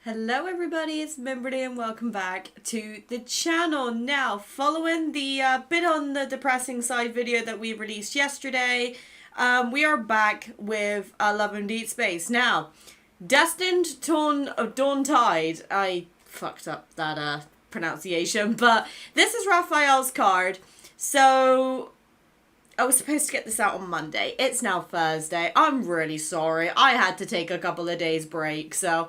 Hello everybody, it's Mimberly and welcome back to the channel. Now, following the bit on the depressing side video that we released yesterday, we are back with Love and Deepspace. Now, Destined Dawntide, I fucked up that pronunciation, but this is Rafayel's card. So, I was supposed to get this out on Monday. It's now Thursday. I'm really sorry. I had to take a couple of days break, so...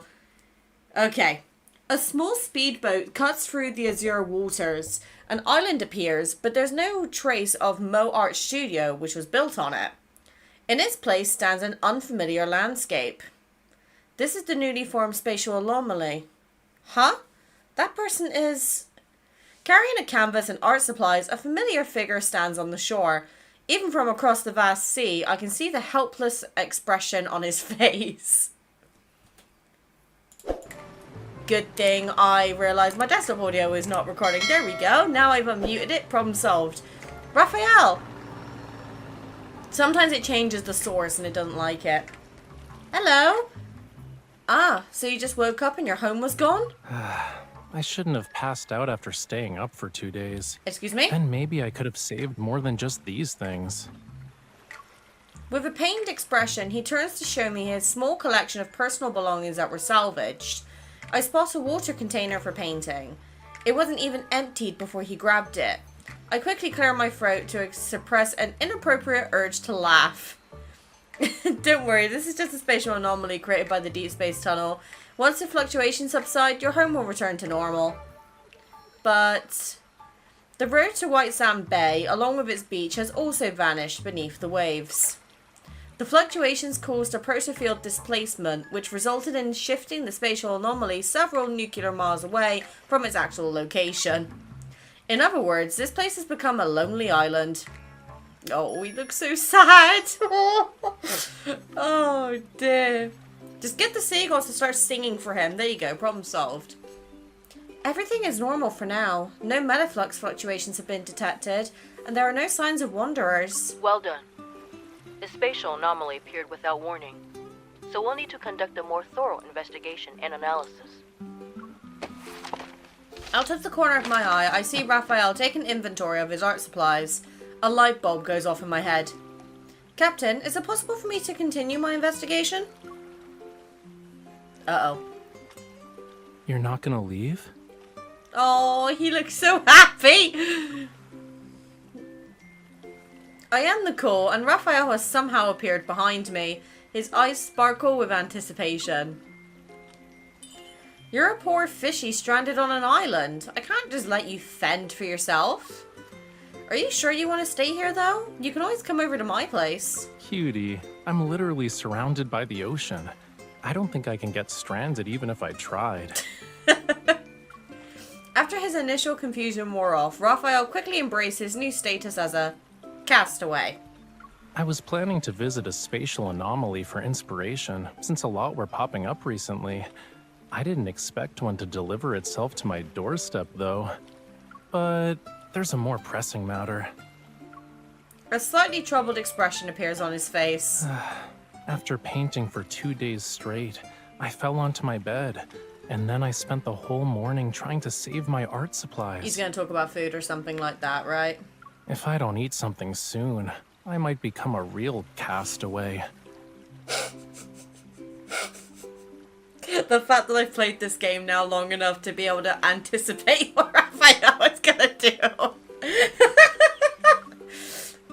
Okay. A small speedboat cuts through the azure waters. An island appears, but there's no trace of Mo Art Studio, which was built on it. In its place stands an unfamiliar landscape. This is the newly formed spatial anomaly. Huh? That person is... Carrying a canvas and art supplies, a familiar figure stands on the shore. Even from across the vast sea, I can see the helpless expression on his face. Good thing I realised my desktop audio is not recording. There we go. Now I've unmuted it. Problem solved. Rafayel! Sometimes it changes the source and it doesn't like it. Hello? Ah, so you just woke up and your home was gone? I shouldn't have passed out after staying up for 2 days. Excuse me? And maybe I could have saved more than just these things. With a pained expression, he turns to show me his small collection of personal belongings that were salvaged. I spot a water container for painting. It wasn't even emptied before he grabbed it. I quickly clear my throat to suppress an inappropriate urge to laugh. Don't worry, this is just a spatial anomaly created by the Deep Space Tunnel. Once the fluctuations subside, your home will return to normal. But the road to White Sand Bay, along with its beach, has also vanished beneath the waves. The fluctuations caused a protofield displacement, which resulted in shifting the spatial anomaly several nuclear miles away from its actual location. In other words, this place has become a lonely island. Oh, we look so sad. Oh dear. Just get the seagulls to start singing for him. There you go, problem solved. Everything is normal for now. No metaflux fluctuations have been detected, and there are no signs of wanderers. Well done. The spatial anomaly appeared without warning, so we'll need to conduct a more thorough investigation and analysis. Out of the corner of my eye, I see Rafayel take an inventory of his art supplies. A light bulb goes off in my head. Captain, is it possible for me to continue my investigation? Uh-oh. You're not gonna leave? Oh, he looks so happy! I am the core, and Rafayel has somehow appeared behind me. His eyes sparkle with anticipation. You're a poor fishy stranded on an island. I can't just let you fend for yourself. Are you sure you want to stay here, though? You can always come over to my place. Cutie, I'm literally surrounded by the ocean. I don't think I can get stranded even if I tried. After his initial confusion wore off, Rafayel quickly embraced his new status as a castaway. I was planning to visit a spatial anomaly for inspiration, since a lot were popping up recently. I didn't expect one to deliver itself to my doorstep, though. But there's a more pressing matter. A slightly troubled expression appears on his face. After painting for 2 days straight, I fell onto my bed, and then I spent the whole morning trying to save my art supplies. He's gonna talk about food or something like that, right? If I don't eat something soon, I might become a real castaway. The fact that I've played this game now long enough to be able to anticipate what Rafayel is gonna do.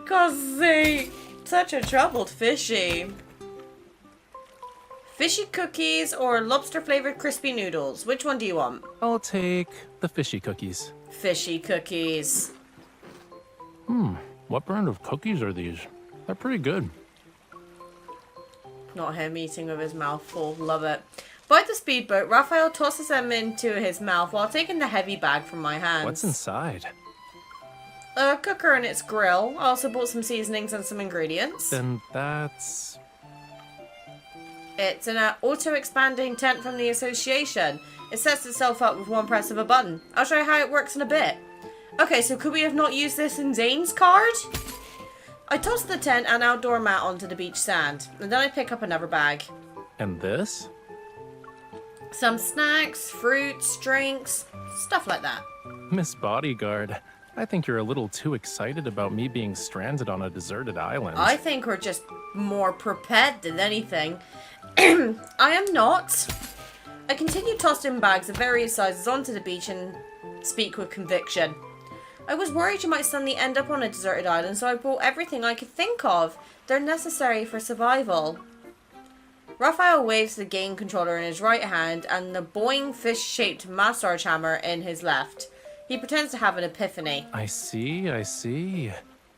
God's sake. Such a troubled fishy. Fishy cookies or lobster flavored crispy noodles? Which one do you want? I'll take the fishy cookies. Fishy cookies. What brand of cookies are these? They're pretty good. Not him eating with his mouth full. Love it. By the speedboat, Rafayel tosses them into his mouth while taking the heavy bag from my hands. What's inside? A cooker and its grill. I also bought some seasonings and some ingredients. Then that's... It's an auto-expanding tent from the association. It sets itself up with one press of a button. I'll show you how it works in a bit. Okay, so could we have not used this in Zane's card? I toss the tent and outdoor mat onto the beach sand, and then I pick up another bag. And this? some snacks, fruits, drinks, stuff like that. Miss Bodyguard, I think you're a little too excited about me being stranded on a deserted island. I think we're just more prepared than anything. I am not. I continue tossing bags of various sizes onto the beach and speak with conviction. I was worried you might suddenly end up on a deserted island, so I brought everything I could think of. They're necessary for survival. Rafayel waves the game controller in his right hand and the boing fish-shaped massage hammer in his left. He pretends to have an epiphany. I see.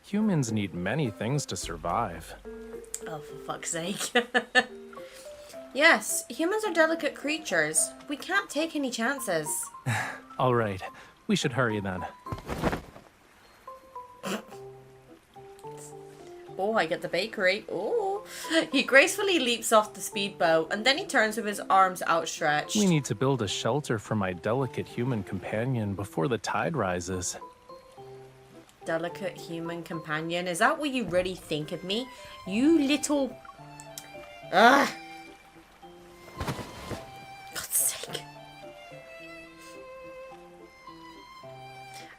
Humans need many things to survive. Oh, for fuck's sake. Yes, humans are delicate creatures. We can't take any chances. All right, we should hurry then. Oh, I get the bakery. Oh. He gracefully leaps off the speedboat and then he turns with his arms outstretched. We need to build a shelter for my delicate human companion before the tide rises. Delicate human companion? Is that what you really think of me? You little... Ugh. God's sake.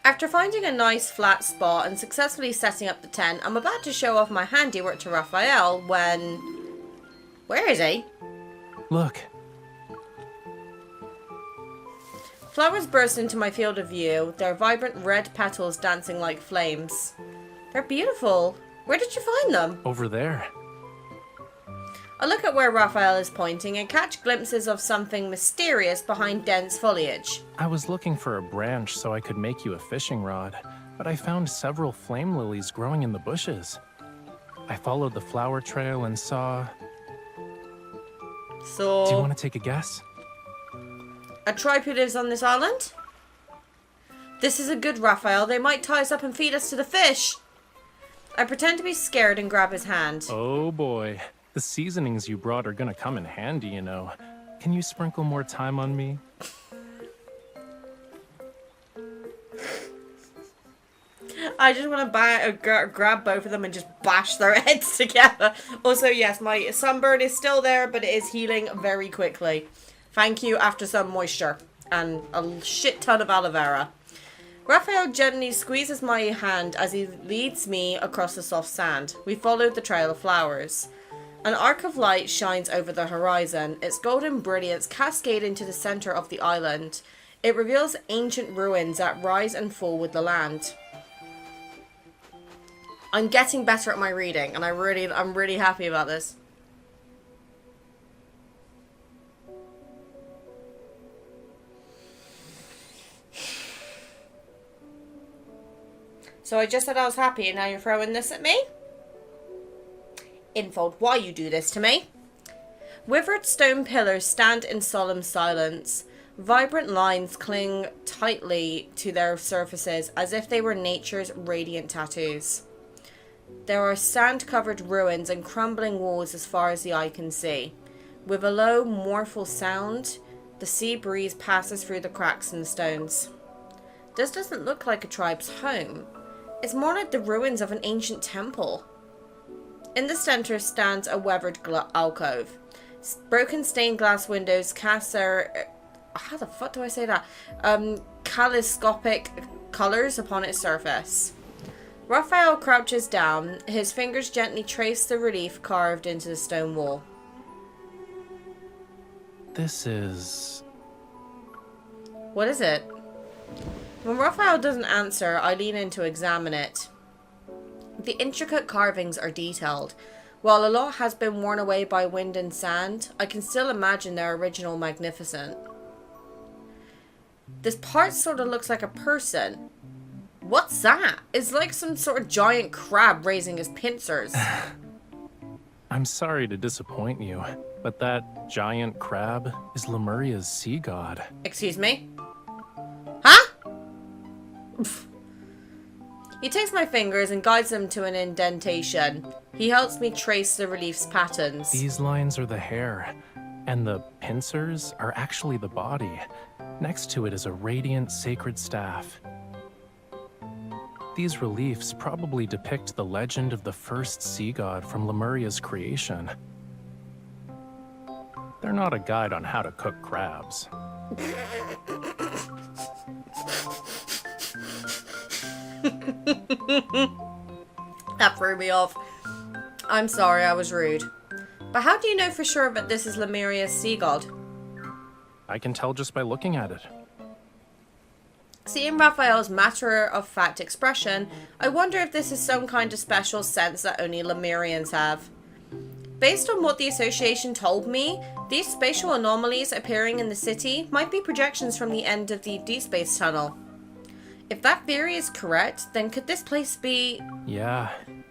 After finding a nice flat spot and successfully setting up the tent, I'm about to show off my handiwork to Rafayel when... Where is he? Look. Flowers burst into my field of view, their vibrant red petals dancing like flames. They're beautiful. Where did you find them? Over there. I look at where Rafayel is pointing and catch glimpses of something mysterious behind dense foliage. I was looking for a branch so I could make you a fishing rod, but I found several flame lilies growing in the bushes. I followed the flower trail and saw... So... Do you want to take a guess? A tribe who lives on this island? This is a good Rafayel. They might tie us up and feed us to the fish. I pretend to be scared and grab his hand. Oh boy. The seasonings you brought are gonna come in handy, you know. Can you sprinkle more thyme on me? I just want to grab both of them and just bash their heads together. Also, yes, my sunburn is still there, but it is healing very quickly. Thank you after some moisture and a shit ton of aloe vera. Rafayel gently squeezes my hand as he leads me across the soft sand. We followed the trail of flowers. An arc of light shines over the horizon, its golden brilliance cascading to the center of the island. It reveals ancient ruins that rise and fall with the land. I'm getting better at my reading, and I'm really happy about this. So I just said I was happy, and now you're throwing this at me? Infold, why you do this to me? Withered stone pillars stand in solemn silence. Vibrant lines cling tightly to their surfaces as if they were nature's radiant tattoos. There are sand-covered ruins and crumbling walls as far as the eye can see. With a low, mournful sound, the sea breeze passes through the cracks in the stones. This doesn't look like a tribe's home. It's more like the ruins of an ancient temple. In the center stands a weathered alcove. Broken stained glass windows cast their... How the fuck do I say that? Kaleidoscopic colors upon its surface. Rafayel crouches down. His fingers gently trace the relief carved into the stone wall. This is... What is it? When Rafayel doesn't answer, I lean in to examine it. The intricate carvings are detailed. While a lot has been worn away by wind and sand, I can still imagine their original magnificent. This part sort of looks like a person. What's that? It's like some sort of giant crab raising his pincers. I'm sorry to disappoint you, but that giant crab is Lemuria's sea god. Excuse me? Huh? He takes my fingers and guides them to an indentation. He helps me trace the relief's patterns. These lines are the hair, and the pincers are actually the body. Next to it is a radiant sacred staff. These reliefs probably depict the legend of the first sea god from Lemuria's creation. They're not a guide on how to cook crabs. That threw me off. I'm sorry, I was rude. But how do you know for sure that this is Lemuria's sea god? I can tell just by looking at it. Seeing Raphael's matter-of-fact expression, I wonder if this is some kind of special sense that only Lemurians have. Based on what the Association told me, these spatial anomalies appearing in the city might be projections from the end of the Deepspace tunnel. If that theory is correct, then could this place be... Yeah,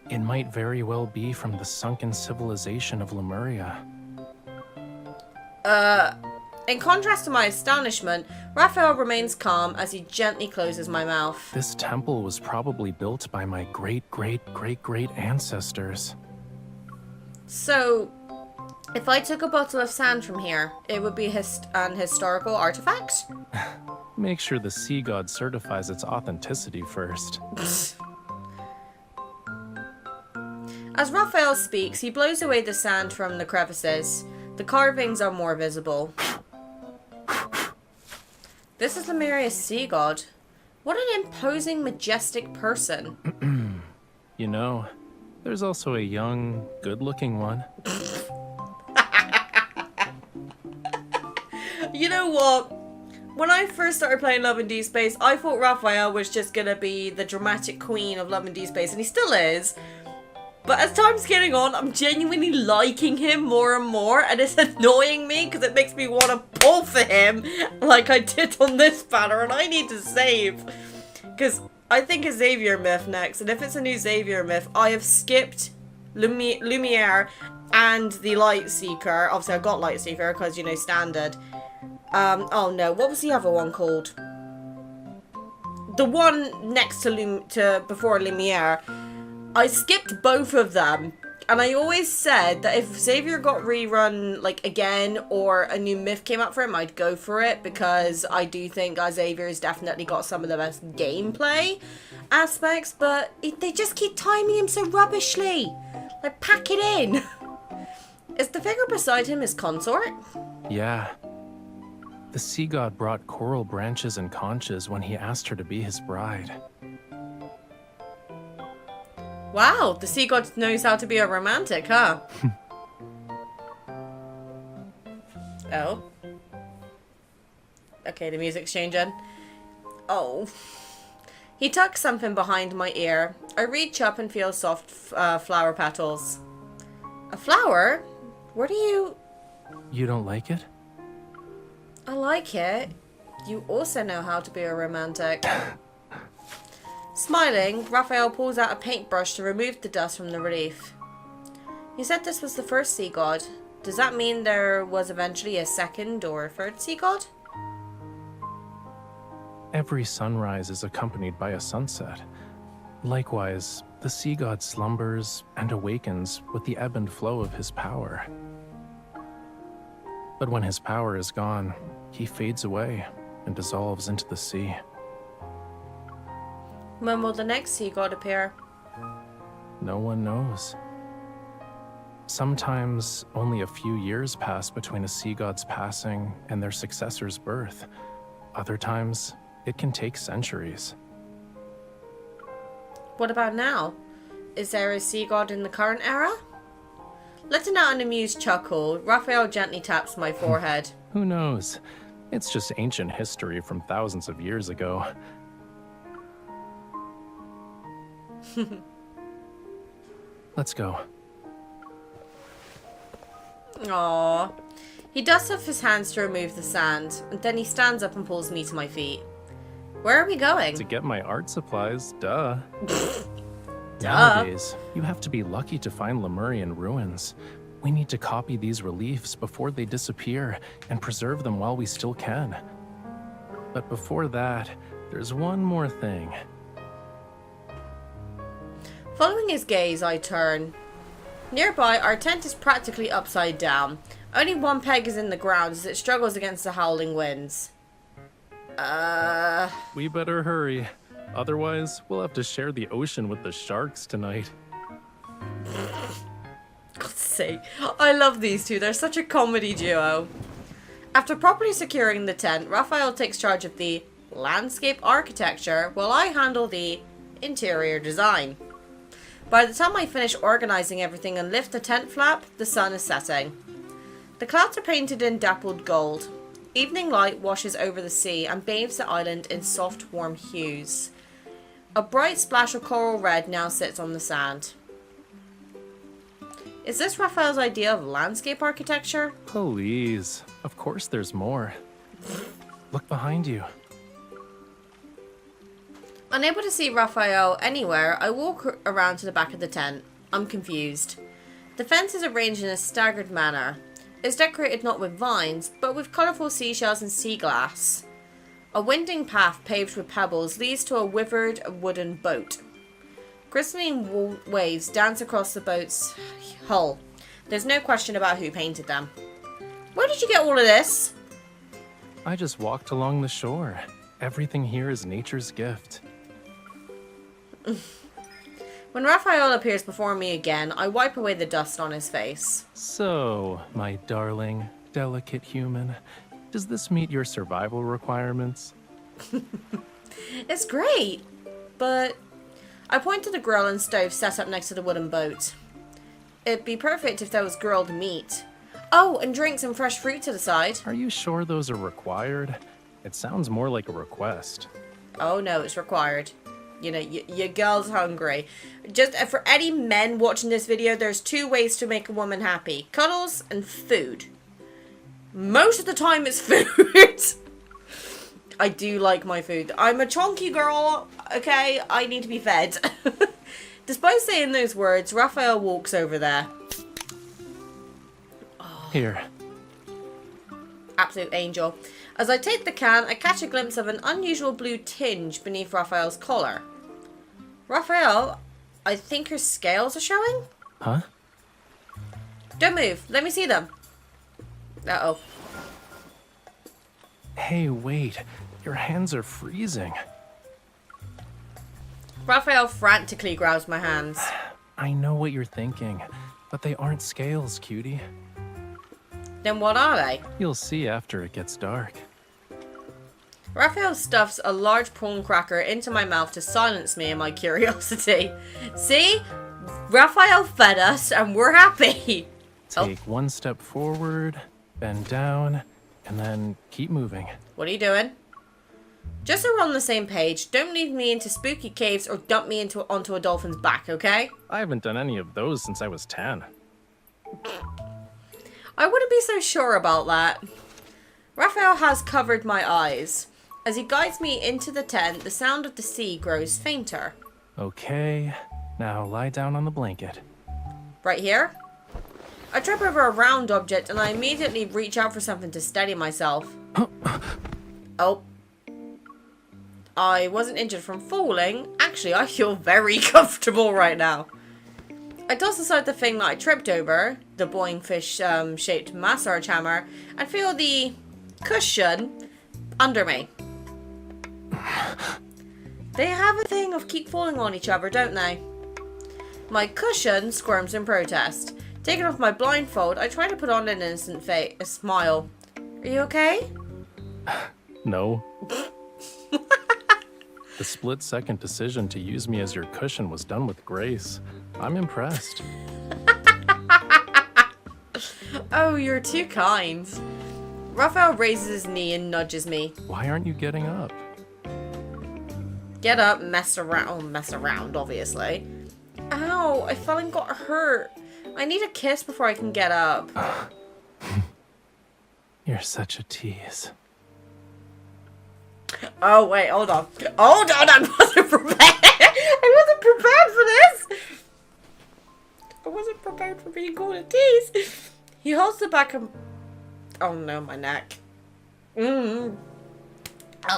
it might very well be from the sunken civilization of Lemuria. In contrast to my astonishment, Raphael remains calm as he gently closes my mouth. This temple was probably built by my great-great-great-great ancestors. So, if I took a bottle of sand from here, it would be an historical artifact? Make sure the sea god certifies its authenticity first. As Raphael speaks, he blows away the sand from the crevices. The carvings are more visible. This is Lemuria's sea god. What an imposing, majestic person. You know, there's also a young, good-looking one. You know what? When I first started playing Love and Deepspace, I thought Rafayel was just gonna be the dramatic queen of Love and Deepspace, and he still is. But as time's getting on, I'm genuinely liking him more and more, and it's annoying me because it makes me want to pull for him like I did on this banner, and I need to save. Because I think a Xavier myth next, and if it's a new Xavier myth, I have skipped Lumiere and the Lightseeker. Obviously, I got Lightseeker because, you know, standard. Oh no, what was the other one called? The one next to before Lumiere. I skipped both of them, and I always said that if Xavier got rerun, like, again, or a new myth came out for him, I'd go for it, because I do think Xavier's definitely got some of the best gameplay aspects, but they just keep timing him so rubbishly. Like, pack it in. Is the figure beside him his consort? Yeah. The sea god brought coral branches and conches when he asked her to be his bride. Wow, the sea god knows how to be a romantic, huh? Oh. Okay, the music's changing. Oh. He tucks something behind my ear. I reach up and feel soft flower petals. A flower? Where do you... You don't like it? I like it. You also know how to be a romantic. Smiling, Raphael pulls out a paintbrush to remove the dust from the relief. You said this was the first sea god. Does that mean there was eventually a second or third sea god? Every sunrise is accompanied by a sunset. Likewise, the sea god slumbers and awakens with the ebb and flow of his power. But when his power is gone, he fades away and dissolves into the sea. When will the next sea god appear? No one knows. Sometimes only a few years pass between a sea god's passing and their successor's birth. Other times, it can take centuries. What about now? Is there a sea god in the current era? Letting out an amused chuckle, Raphael gently taps my forehead. Who knows? It's just ancient history from thousands of years ago. Let's go. Aww. He dusts off his hands to remove the sand, and then he stands up and pulls me to my feet. Where are we going? To get my art supplies, duh. Duh. Nowadays, you have to be lucky to find Lemurian ruins. We need to copy these reliefs before they disappear and preserve them while we still can. But before that, there's one more thing. Following his gaze, I turn. Nearby, our tent is practically upside down. Only one peg is in the ground as it struggles against the howling winds. We better hurry. Otherwise, we'll have to share the ocean with the sharks tonight. God's sake. I love these two. They're such a comedy duo. After properly securing the tent, Raphael takes charge of the landscape architecture while I handle the interior design. By the time I finish organizing everything and lift the tent flap, the sun is setting. The clouds are painted in dappled gold. Evening light washes over the sea and bathes the island in soft, warm hues. A bright splash of coral red now sits on the sand. Is this Raphael's idea of landscape architecture? Please. Of course there's more. Look behind you. Unable to see Raphael anywhere, I walk around to the back of the tent. I'm confused. The fence is arranged in a staggered manner. It's decorated not with vines, but with colourful seashells and sea glass. A winding path paved with pebbles leads to a withered wooden boat. Crystalline waves dance across the boat's hull. There's no question about who painted them. Where did you get all of this? I just walked along the shore. Everything here is nature's gift. When Raphael appears before me again, I wipe away the dust on his face. So, my darling, delicate human, does this meet your survival requirements? It's great, but I point to the grill and stove set up next to the wooden boat. It'd be perfect if there was grilled meat. Oh, and drinks and fresh fruit to the side. Are you sure those are required? It sounds more like a request. Oh no, it's required. You know, your girl's hungry. Just for any men watching this video, there's two ways to make a woman happy. Cuddles and food. Most of the time it's food. I do like my food. I'm a chonky girl, okay? I need to be fed. Despite saying those words, Raphael walks over there. Here. Absolute angel. As I take the can, I catch a glimpse of an unusual blue tinge beneath Raphael's collar. Raphael, I think your scales are showing? Huh? Don't move. Let me see them. Uh-oh. Hey, wait. Your hands are freezing. Raphael frantically grabs my hands. I know what you're thinking, but they aren't scales, cutie. Then what are they? You'll see after it gets dark. Raphael stuffs a large prawn cracker into my mouth to silence me and my curiosity. See? Raphael fed us and we're happy. Take one step forward, bend down, and then keep moving. What are you doing? Just so we're on the same page, don't lead me into spooky caves or dump me onto a dolphin's back, okay? I haven't done any of those since I was 10. I wouldn't be so sure about that. Raphael has covered my eyes. As he guides me into the tent, the sound of the sea grows fainter. Okay, now lie down on the blanket. Right here? I trip over a round object and I immediately reach out for something to steady myself. Oh. I wasn't injured from falling. Actually, I feel very comfortable right now. I toss aside the thing that I tripped over, the boing fish shaped massage hammer, and feel the cushion under me. They have a thing of keep falling on each other, don't they? My cushion squirms in protest. Taking off my blindfold, I try to put on an innocent a smile. Are you okay? No. The split-second decision to use me as your cushion was done with grace. I'm impressed. Oh, you're too kind. Raphael raises his knee and nudges me. Why aren't you getting up? Get up, mess around. Oh, mess around, obviously. Ow, I fell and got hurt. I need a kiss before I can get up. You're such a tease. Oh, wait, hold on. Hold on, I wasn't prepared. I wasn't prepared for this. I wasn't prepared for being called a tease. He holds the back of... Oh, no, my neck.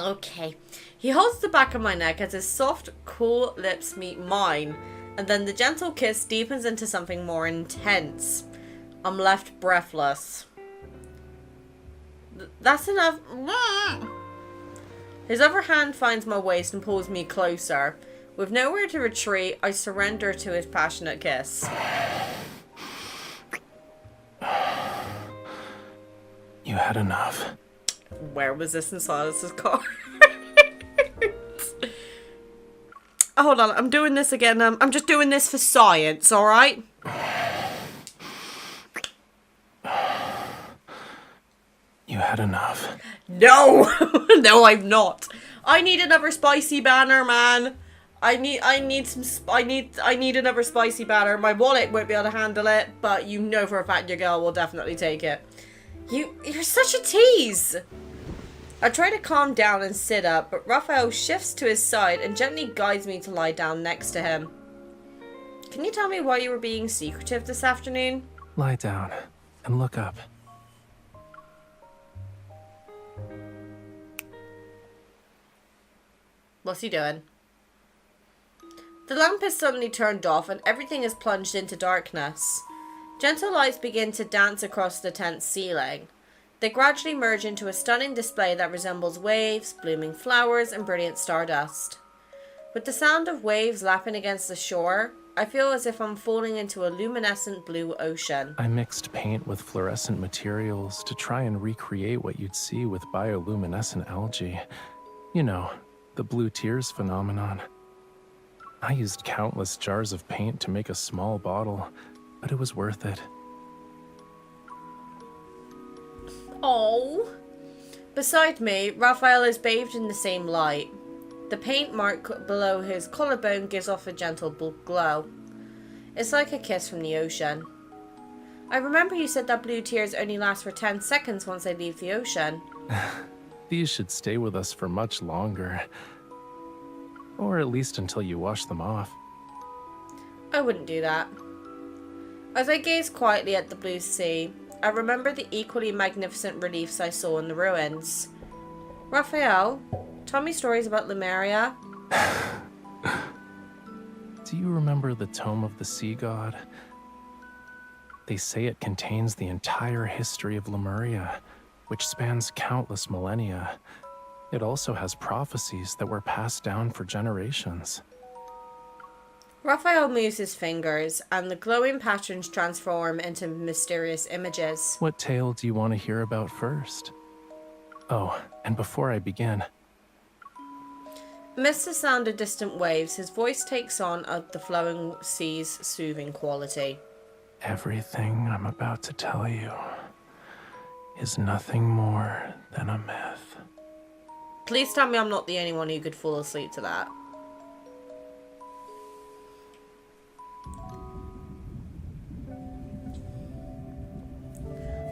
Okay. He holds the back of my neck as his soft, cool lips meet mine. And then the gentle kiss deepens into something more intense. I'm left breathless. That's enough. His other hand finds my waist and pulls me closer. With nowhere to retreat, I surrender to his passionate kiss. You had enough. Where was this in Silas's car? Hold on, I'm doing this again. I'm just doing this for science, alright? You had enough. No! No, I'm not. I need another spicy banner, man. I need another spicy banner. My wallet won't be able to handle it, but you know for a fact your girl will definitely take it. You're such a tease. I try to calm down and sit up, but Rafayel shifts to his side and gently guides me to lie down next to him. Can you tell me why you were being secretive this afternoon? Lie down and look up. What's he doing? The lamp is suddenly turned off and everything is plunged into darkness. Gentle lights begin to dance across the tent's ceiling. They gradually merge into a stunning display that resembles waves, blooming flowers, and brilliant stardust. With the sound of waves lapping against the shore, I feel as if I'm falling into a luminescent blue ocean. I mixed paint with fluorescent materials to try and recreate what you'd see with bioluminescent algae. You know, the blue tears phenomenon. I used countless jars of paint to make a small bottle, but it was worth it. Oh. Beside me, Rafayel is bathed in the same light. The paint mark below his collarbone gives off a gentle glow. It's like a kiss from the ocean. I remember you said that blue tears only last for 10 seconds once they leave the ocean. These should stay with us for much longer. Or at least until you wash them off. I wouldn't do that. As I gaze quietly at the blue sea, I remember the equally magnificent reliefs I saw in the ruins. Rafayel, tell me stories about Lemuria. Do you remember the Tome of the Sea God? They say it contains the entire history of Lemuria, which spans countless millennia. It also has prophecies that were passed down for generations. Rafayel moves his fingers, and the glowing patterns transform into mysterious images. What tale do you want to hear about first? Oh, and before I begin... Amidst the sound of distant waves, his voice takes on the flowing sea's soothing quality. Everything I'm about to tell you is nothing more than a myth. Please tell me I'm not the only one who could fall asleep to that.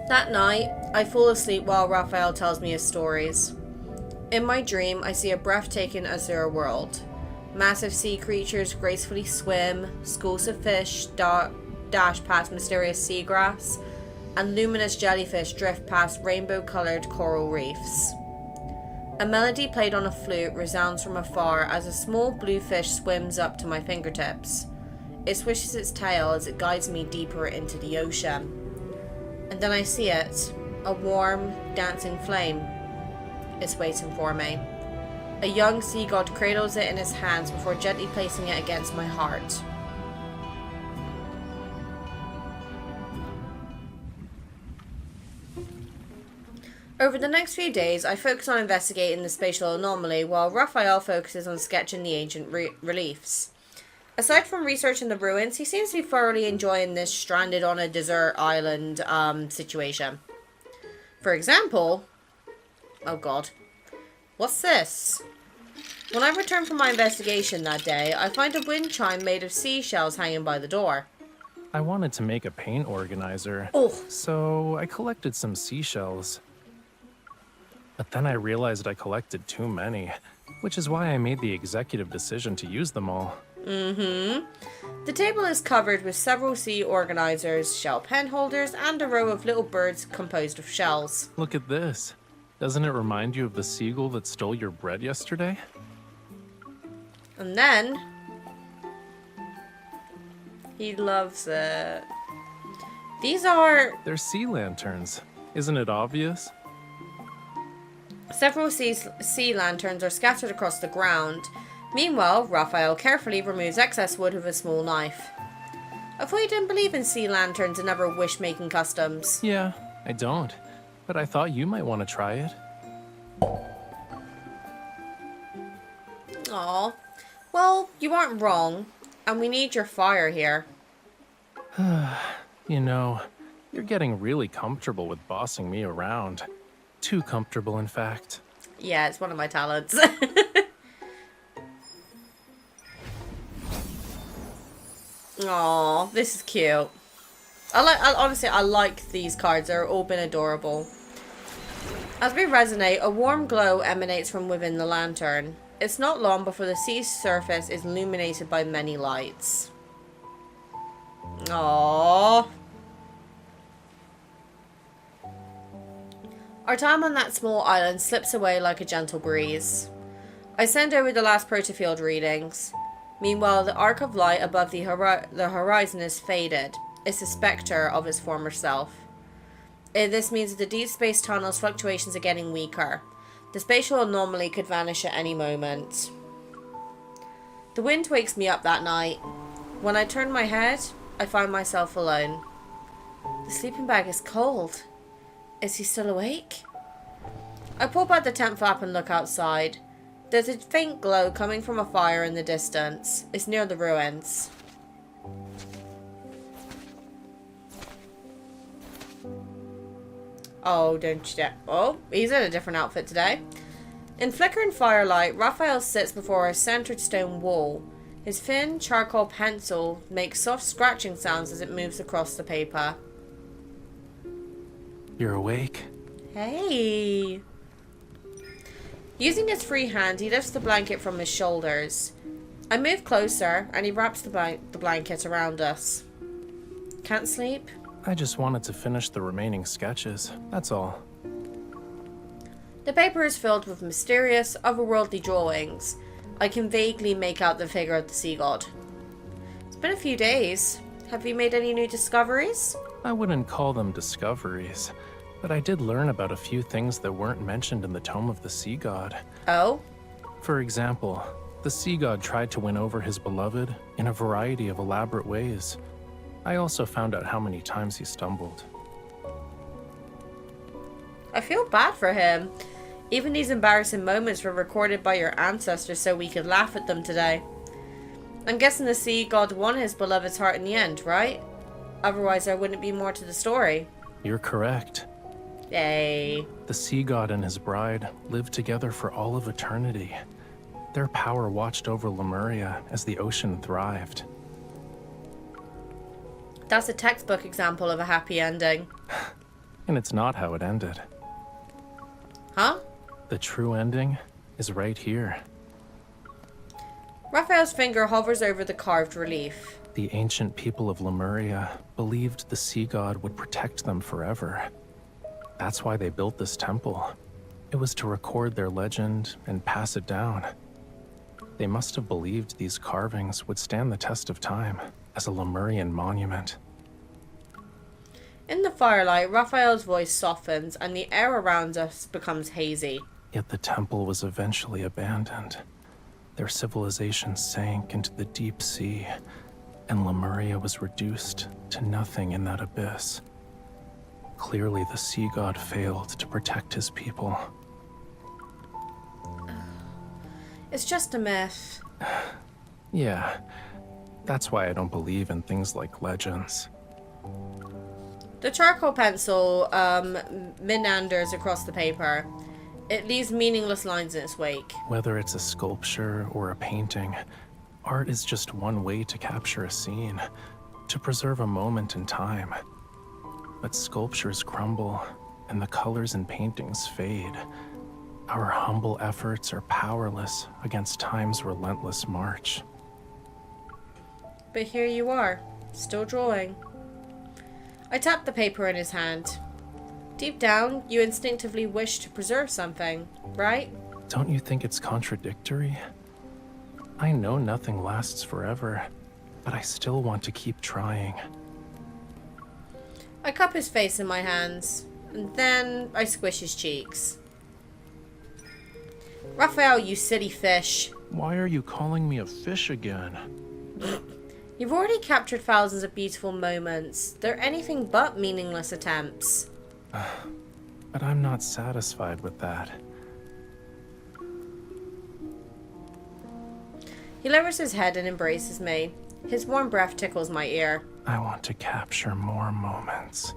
That night, I fall asleep while Rafayel tells me his stories. In my dream, I see a breathtaking azure world. Massive sea creatures gracefully swim, schools of fish dash past mysterious seagrass, and luminous jellyfish drift past rainbow-coloured coral reefs. A melody played on a flute resounds from afar as a small blue fish swims up to my fingertips. It swishes its tail as it guides me deeper into the ocean. And then I see it, a warm, dancing flame. It's waiting for me. A young sea god cradles it in his hands before gently placing it against my heart. Over the next few days, I focus on investigating the spatial anomaly, while Rafayel focuses on sketching the ancient reliefs. Aside from researching the ruins, he seems to be thoroughly enjoying this stranded on a desert island situation. For example... Oh god. What's this? When I return from my investigation that day, I find a wind chime made of seashells hanging by the door. I wanted to make a paint organizer, so I collected some seashells. But then I realized I collected too many, which is why I made the executive decision to use them all. The table is covered with several sea organizers, shell pen holders, and a row of little birds composed of shells. Look at this. Doesn't it remind you of the seagull that stole your bread yesterday? And then... he loves it. These are... They're sea lanterns. Isn't it obvious? Several sea lanterns are scattered across the ground. Meanwhile, Rafayel carefully removes excess wood with a small knife. I thought you didn't believe in sea lanterns and other wish-making customs. Yeah, I don't. but I thought you might want to try it. Aw. Well, you aren't wrong, and we need your fire here. You know, you're getting really comfortable with bossing me around. Too comfortable, in fact. Yeah, it's one of my talents. Aw, this is cute. Honestly, I like these cards. They're all been adorable. As we resonate, a warm glow emanates from within the lantern. It's not long before the sea's surface is illuminated by many lights. Aww. Our time on that small island slips away like a gentle breeze. I send over the last protofield readings. Meanwhile, the arc of light above the horizon is faded. It's a spectre of its former self. This means that the deep space tunnel's fluctuations are getting weaker. The spatial anomaly could vanish at any moment. The wind wakes me up that night. When I turn my head, I find myself alone. The sleeping bag is cold. Is he still awake? I pull back the tent flap and look outside. There's a faint glow coming from a fire in the distance. It's near the ruins. Oh, don't you dare. Oh, he's in a different outfit today. In flickering firelight, Rafayel sits before a centered stone wall. His thin charcoal pencil makes soft scratching sounds as it moves across the paper. You're awake? Hey. Using his free hand, he lifts the blanket from his shoulders. I move closer, and he wraps the blanket around us. Can't sleep? I just wanted to finish the remaining sketches, that's all. The paper is filled with mysterious, otherworldly drawings. I can vaguely make out the figure of the sea god. It's been a few days. Have you made any new discoveries? I wouldn't call them discoveries, but I did learn about a few things that weren't mentioned in the Tome of the Sea God. Oh? For example, the sea god tried to win over his beloved in a variety of elaborate ways. I also found out how many times he stumbled. I feel bad for him. Even these embarrassing moments were recorded by your ancestors so we could laugh at them today. I'm guessing the sea god won his beloved's heart in the end, right? Otherwise there wouldn't be more to the story. You're correct. Yay. The sea god and his bride lived together for all of eternity. Their power watched over Lemuria as the ocean thrived. That's a textbook example of a happy ending. And it's not how it ended. Huh? The true ending is right here. Raphael's finger hovers over the carved relief. The ancient people of Lemuria believed the sea god would protect them forever. That's why they built this temple. It was to record their legend and pass it down. They must have believed these carvings would stand the test of time as a Lemurian monument. In the firelight, Raphael's voice softens and the air around us becomes hazy. Yet the temple was eventually abandoned. Their civilization sank into the deep sea, and Lemuria was reduced to nothing in that abyss. Clearly, the sea god failed to protect his people. It's just a myth. Yeah, that's why I don't believe in things like legends. The charcoal pencil meanders across the paper. It leaves meaningless lines in its wake. Whether it's a sculpture or a painting, art is just one way to capture a scene, to preserve a moment in time. But sculptures crumble, and the colors in paintings fade. Our humble efforts are powerless against time's relentless march. But here you are, still drawing. I tap the paper in his hand. Deep down, you instinctively wish to preserve something, right? Don't you think it's contradictory? I know nothing lasts forever, but I still want to keep trying. I cup his face in my hands, and then I squish his cheeks. Raphael, you silly fish. Why are you calling me a fish again? You've already captured thousands of beautiful moments. They're anything but meaningless attempts. but I'm not satisfied with that. He lowers his head and embraces me. His warm breath tickles my ear. I want to capture more moments.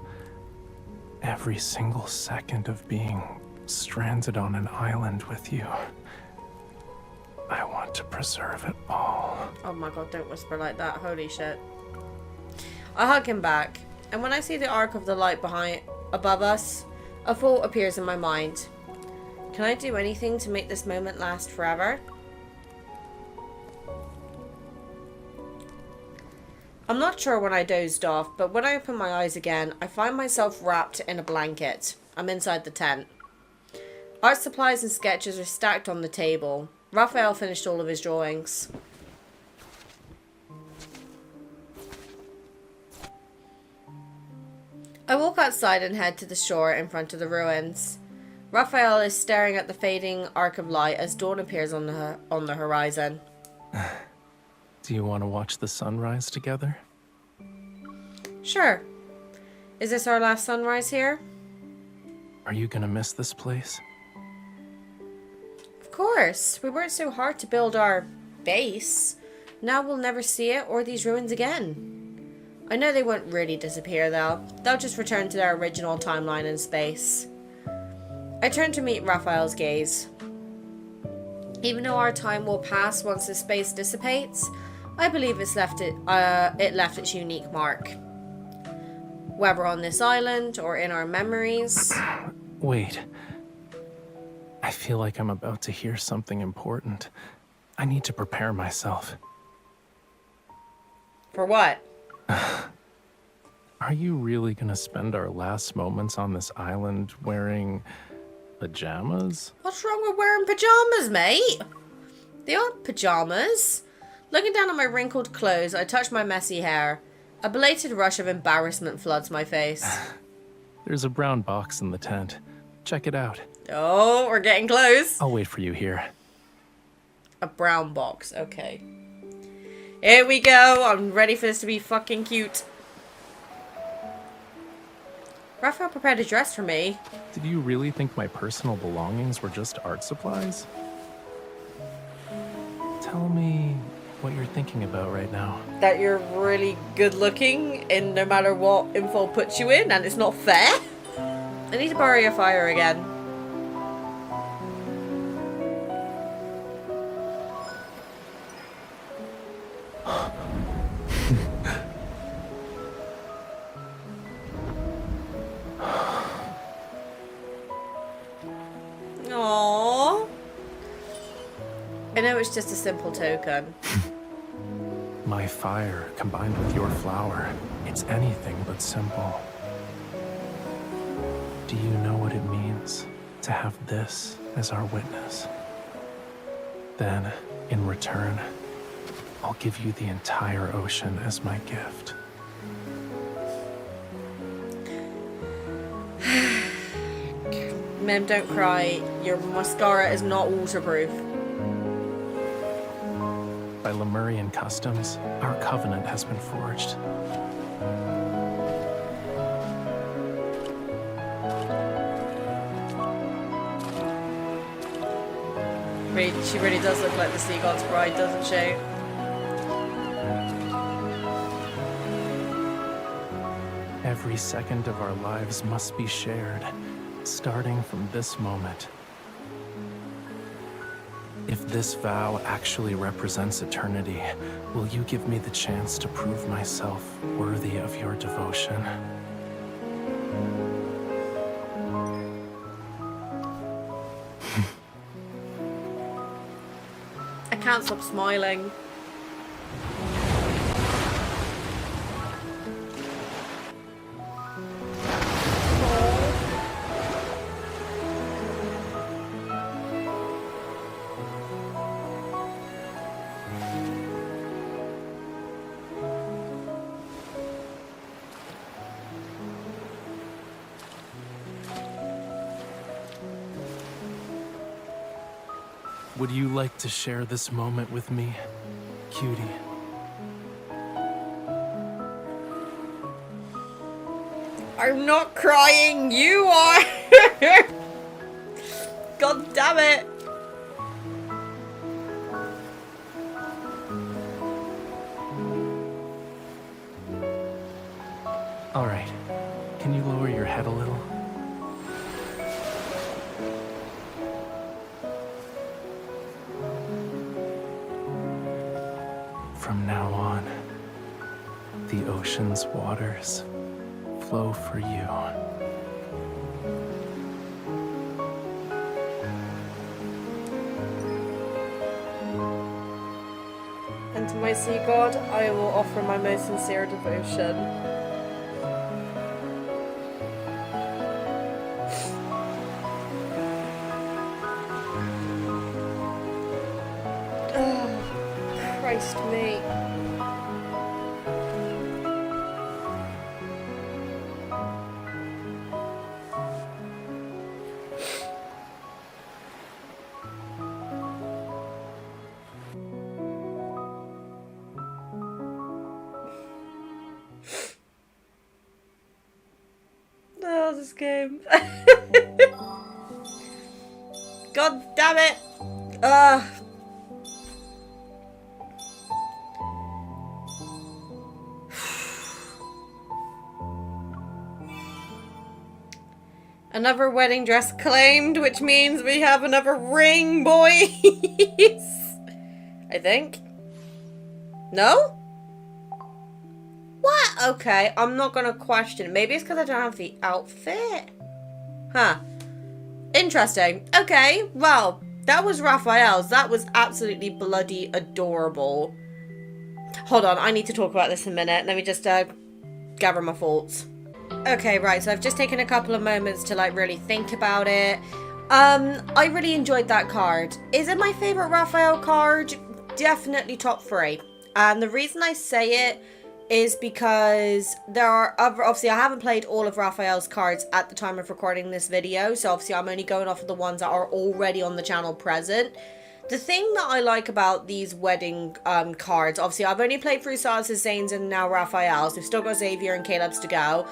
Every single second of being stranded on an island with you. I want to preserve it all. Oh my god, don't whisper like that. Holy shit. I hug him back, and when I see the arc of the light above us, a thought appears in my mind. Can I do anything to make this moment last forever? I'm not sure when I dozed off, but when I open my eyes again, I find myself wrapped in a blanket. I'm inside the tent. Art supplies and sketches are stacked on the table. Rafayel finished all of his drawings. I walk outside and head to the shore in front of the ruins. Rafayel is staring at the fading arc of light as dawn appears on the horizon. Do you want to watch the sunrise together? Sure. Is this our last sunrise here? Are you gonna miss this place? Of course. We worked so hard to build our base. Now we'll never see it or these ruins again. I know they won't really disappear though. They'll just return to their original timeline in space. I turn to meet Raphael's gaze. Even though our time will pass once the space dissipates, I believe it left its unique mark. Whether on this island or in our memories. Wait. I feel like I'm about to hear something important. I need to prepare myself. For what? Are you really gonna spend our last moments on this island wearing pajamas? What's wrong with wearing pajamas, mate? They aren't pajamas. Looking down at my wrinkled clothes, I touch my messy hair. A belated rush of embarrassment floods my face. There's a brown box in the tent. Check it out. Oh, we're getting close. I'll wait for you here. A brown box, okay. Here we go. I'm ready for this to be fucking cute. Raphael prepared a dress for me. Did you really think my personal belongings were just art supplies? Tell me what you're thinking about right now. That you're really good looking in no matter what info puts you in and it's not fair. I need to borrow your fire again. Aww. I know it's just a simple token. My fire combined with your flower, it's anything but simple. Do you know what it means to have this as our witness? Then, in return, I'll give you the entire ocean as my gift. Mem, don't cry. Your mascara is not waterproof. By Lemurian customs, our covenant has been forged. She really does look like the Sea God's bride, doesn't she? Every second of our lives must be shared, starting from this moment. If this vow actually represents eternity, will you give me the chance to prove myself worthy of your devotion? I can't stop smiling. Would you like to share this moment with me, cutie? I'm not crying, you are! God damn it! All right. Can you lower your head a little? From now on, the ocean's waters flow for you. And to my sea god, I will offer my most sincere devotion. Oh, Christ me. Oh, this game. God damn it! Ugh. Another wedding dress claimed, which means we have another ring, boys. I think. No? What? Okay, I'm not gonna question it. Maybe it's because I don't have the outfit. Huh. Interesting. Okay, well, that was Rafayel's. That was absolutely bloody adorable. Hold on, I need to talk about this in a minute. Let me just gather my thoughts. Okay, right, so I've just taken a couple of moments to like really think about it. I really enjoyed that card. Is it my favorite Rafayel card? Definitely top 3. And the reason I say it is because there are other, obviously I haven't played all of Rafayel's cards at the time of recording this video, so obviously I'm only going off of the ones that are already on the channel present. The thing that I like about these wedding cards, obviously I've only played through Silas's, Zane's, and now Rafayel's. We've still got Xavier and Caleb's to go,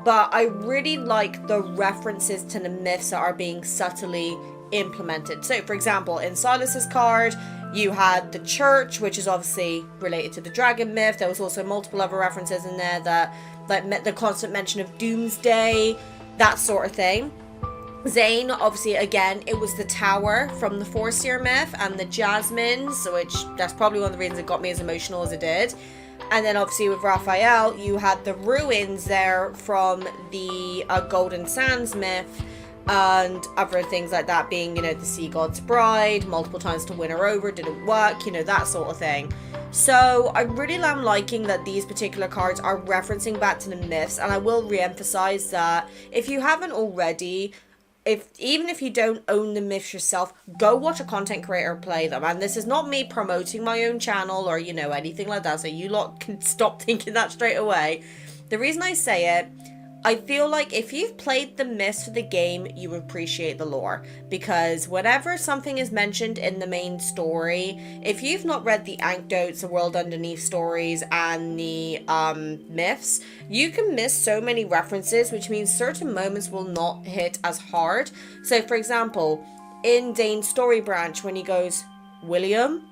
but I really like the references to the myths that are being subtly implemented. So for example, in Silas's card, you had the church, which is obviously related to the dragon myth. There was also multiple other references in there that like the constant mention of doomsday, that sort of thing. Zane, obviously, again, it was the tower from the Four-Seer myth and the jasmines, which that's probably one of the reasons it got me as emotional as it did. And then obviously with Rafayel, you had the ruins there from the Golden Sands myth, and other things like that being, you know, the sea god's bride, multiple times to win her over, didn't work, you know, that sort of thing. So I really am liking that these particular cards are referencing back to the myths, and I will re-emphasize that if you haven't already, even if you don't own the myths yourself, go watch a content creator play them. And this is not me promoting my own channel or, you know, anything like that, so you lot can stop thinking that straight away. The reason I say it, I feel like if you've played the myths for the game, you appreciate the lore. Because whenever something is mentioned in the main story, if you've not read the anecdotes, the world underneath stories, and the myths, you can miss so many references, which means certain moments will not hit as hard. So for example, in Dane's story branch, when he goes, William?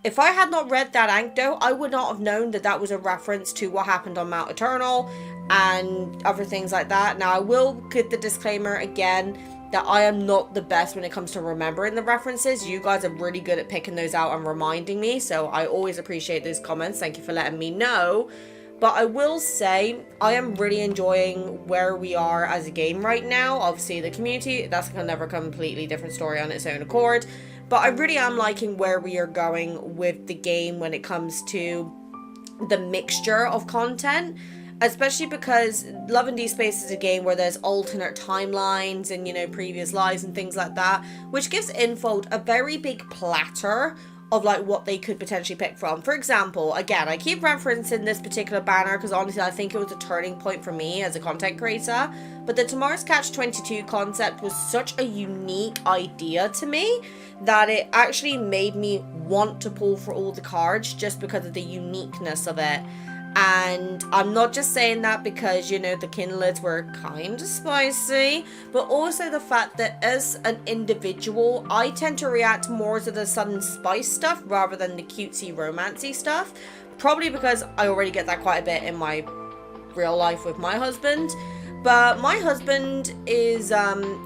If I had not read that anecdote, I would not have known that that was a reference to what happened on Mount Eternal and other things like that. Now, I will give the disclaimer again that I am not the best when it comes to remembering the references. You guys are really good at picking those out and reminding me, so I always appreciate those comments. Thank you for letting me know. But I will say, I am really enjoying where we are as a game right now. Obviously, the community, that's another completely different story on its own accord. But I really am liking where we are going with the game when it comes to the mixture of content. Especially because Love and Deepspace is a game where there's alternate timelines and, you know, previous lives and things like that, which gives Info a very big platter of like what they could potentially pick from. For example, again, I keep referencing this particular banner because honestly I think it was a turning point for me as a content creator, but the Tomorrow's Catch 22 concept was such a unique idea to me that it actually made me want to pull for all the cards just because of the uniqueness of it. And I'm not just saying that because, you know, the kindleds were kind of spicy, but also the fact that as an individual, I tend to react more to the sudden spice stuff rather than the cutesy romancy stuff. Probably because I already get that quite a bit in my real life with my husband. But my husband is,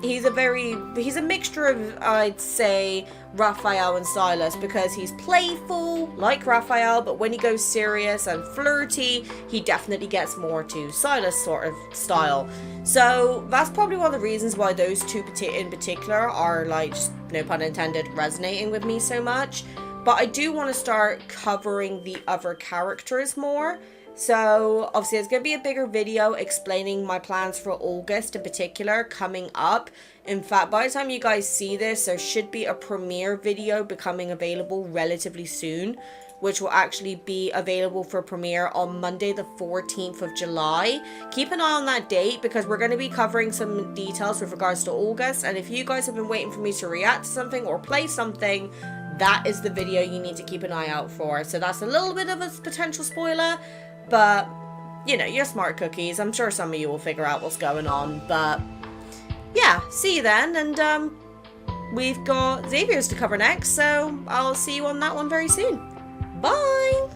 he's a mixture of, I'd say, Rafayel and Silas, because he's playful, like Rafayel, but when he goes serious and flirty, he definitely gets more to Silas sort of style. So that's probably one of the reasons why those two in particular are, like, just, no pun intended, resonating with me so much. But I do want to start covering the other characters more. So obviously there's going to be a bigger video explaining my plans for August in particular coming up. In fact, by the time you guys see this, there should be a premiere video becoming available relatively soon, which will actually be available for premiere on Monday the 14th of July. Keep an eye on that date because we're going to be covering some details with regards to August. And if you guys have been waiting for me to react to something or play something, that is the video you need to keep an eye out for. So that's a little bit of a potential spoiler. But, you know, you're smart cookies. I'm sure some of you will figure out what's going on. But, yeah, see you then. And we've got Xavier's to cover next. So I'll see you on that one very soon. Bye!